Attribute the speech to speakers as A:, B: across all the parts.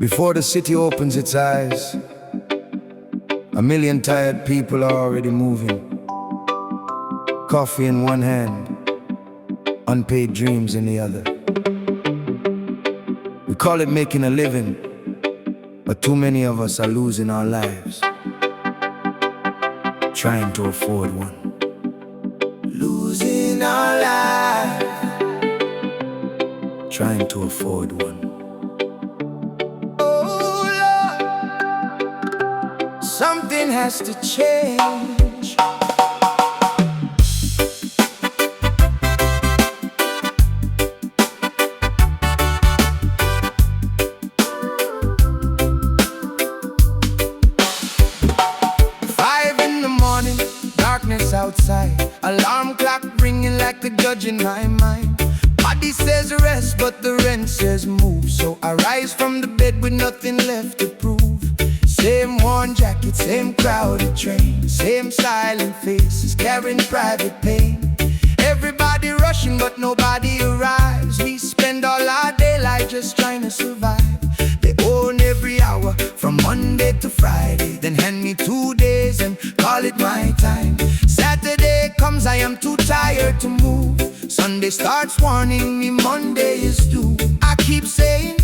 A: Before the city opens its eyes, a million tired people are already moving. Coffee in one hand, unpaid dreams in the other. We call it making a living, but too many of us are losing our lives trying to afford one. Losing our lives trying to afford one. Oh Lord, something has to change. 5 in the morning, darkness outside, alarm clock ringing like the judge in my mind. Body says rest, but the rent says move. So I rise from the bed with nothing left to prove. Same worn jacket, same crowded train, same silent faces carrying private pain. Everybody rushing, but nobody arrives. We spend all our daylight just trying to survive. They own every hour from Monday to Friday, then hand me 2 days and call it my time. Saturday comes, I am too tired to move. Sunday starts warning me Monday is due. I keep saying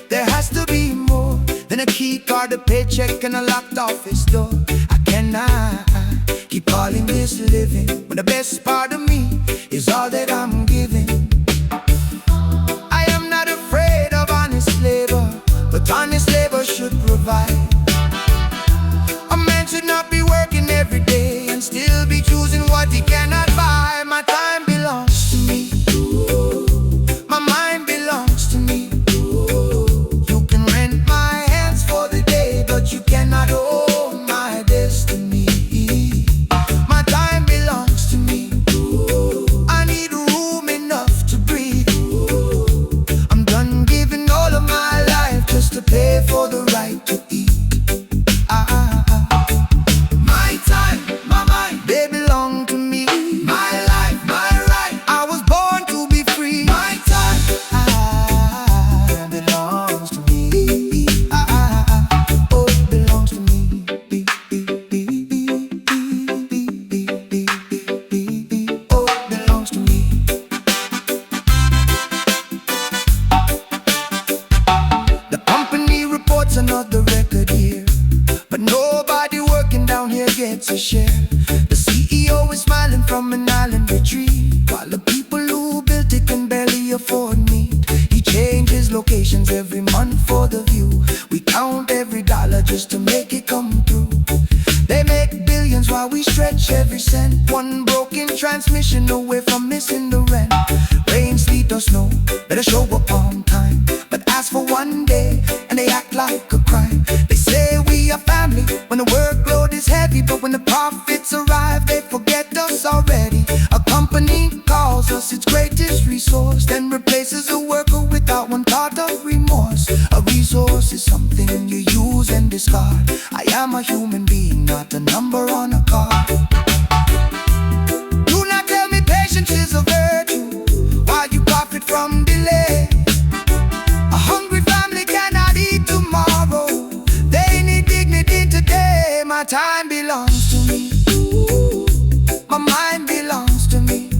A: there has to be more than a key card, a paycheck, and a locked office door. I cannot keep calling this living when the best part of me is all that I'm giving. I am not afraid of honest labor, but honest labor should provide. A man should not be working every day and still be choosing what he cannot buy. My time belongs to me. My mind belongs to me. You can rent my hands for the day, but you cannot own my destiny. My time belongs to me. I need room enough to breathe. I'm done giving all of my life just to pay for the right to eat. My time, my mind, they belong to me. My life, my right, I was born to be free. My time belongs to me. Oh, it belongs to me. Oh, it belongs to me. The company reports another record year, but nobody working down here gets a share. The CEO is smiling from an island retreat, while the people who built it can barely afford meat. He changes locations every month for the view. We count every dollar just to make it come through. They make billions while we stretch every cent. One broken transmission away from missing the rent. Rain, sleet or snow, better show up on time. But ask for one day and they act like a crime. They say we are family when the workload is heavy, but when the profits arrive they forget us already. A company calls us its greatest resource, then replaces a worker without one thought of remorse. A resource is something you use and discard. I am a human being, not a number on a card. Do not tell me patience is a virtue while you profit from delay. A hungry family cannot eat tomorrow. They need dignity today. My time belongs to me. My mind belongs to me.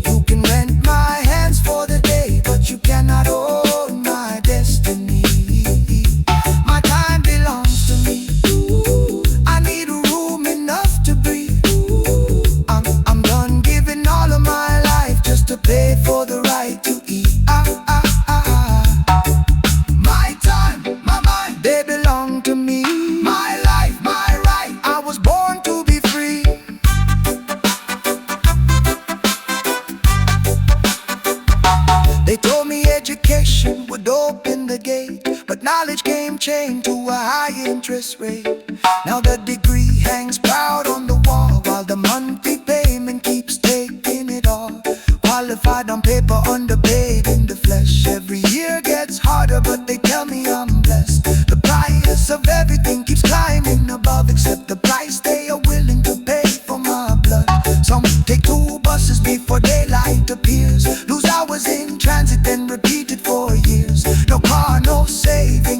A: You can rent my hands for the day, but you cannot own my destiny. My time belongs to me. I need room enough to breathe. I'm done giving all of my life just to pay for the right to eat. My time, my mind, they belong to me. My life, my right, I was born to be free. They told me education would open the gate, but knowledge came chained to a high interest rate. Now the degree hangs proud on the wall, while the monthly payment keeps taking it all. Qualified on paper, underpaid in the flesh. Every year gets harder, but they tell me I'm blessed. The price of everything keeps climbing above, except the price they are willing to pay for my blood. Some take 2 buses before daylight appears, lose hours in transit, then repeat it for years. No car, no savings.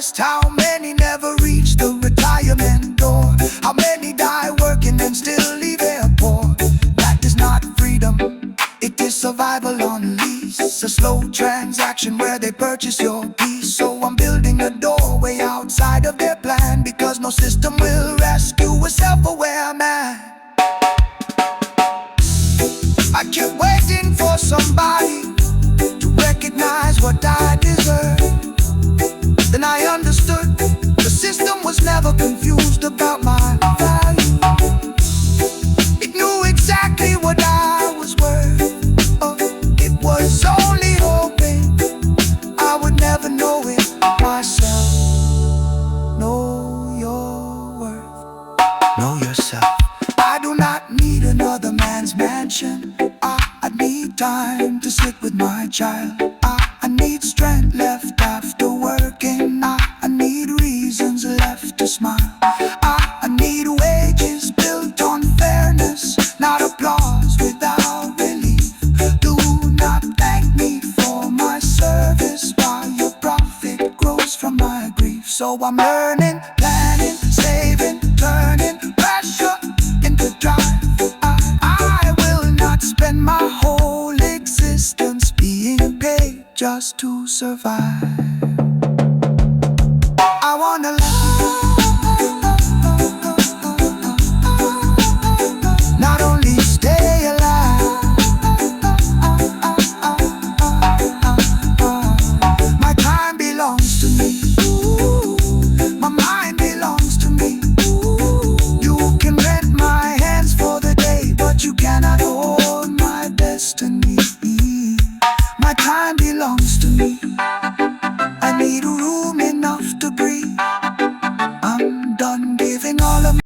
A: asked how many never reach the retirement door, how many die working and still leave here poor. That is not freedom, it is survival on lease, a slow transaction where they purchase your peace. So I'm building a doorway outside of their plan, because no system will rescue a self-aware man. I kept waiting for somebody to recognize what I deserve. Then I understood the system was never confused about my value. It knew exactly what I was worth. It was only hoping I would never know it myself. Know your worth. Know yourself. I do not need another man's mansion. I need time to sit with my child. I need strength left after working. I need reasons left to smile. I need wages built on fairness, not applause without relief. Do not thank me for my service while your profit grows from my grief. So I'm learning, planning, saving, turning pressure into drive. I will not spend my whole existence being paid just to survive. I wanna not only stay alive. My time belongs to me. My mind belongs to me. You can rent my hands for the day, but you cannot hold my destiny. My time belongs to me. I need room enough to breathe. I'm done giving all of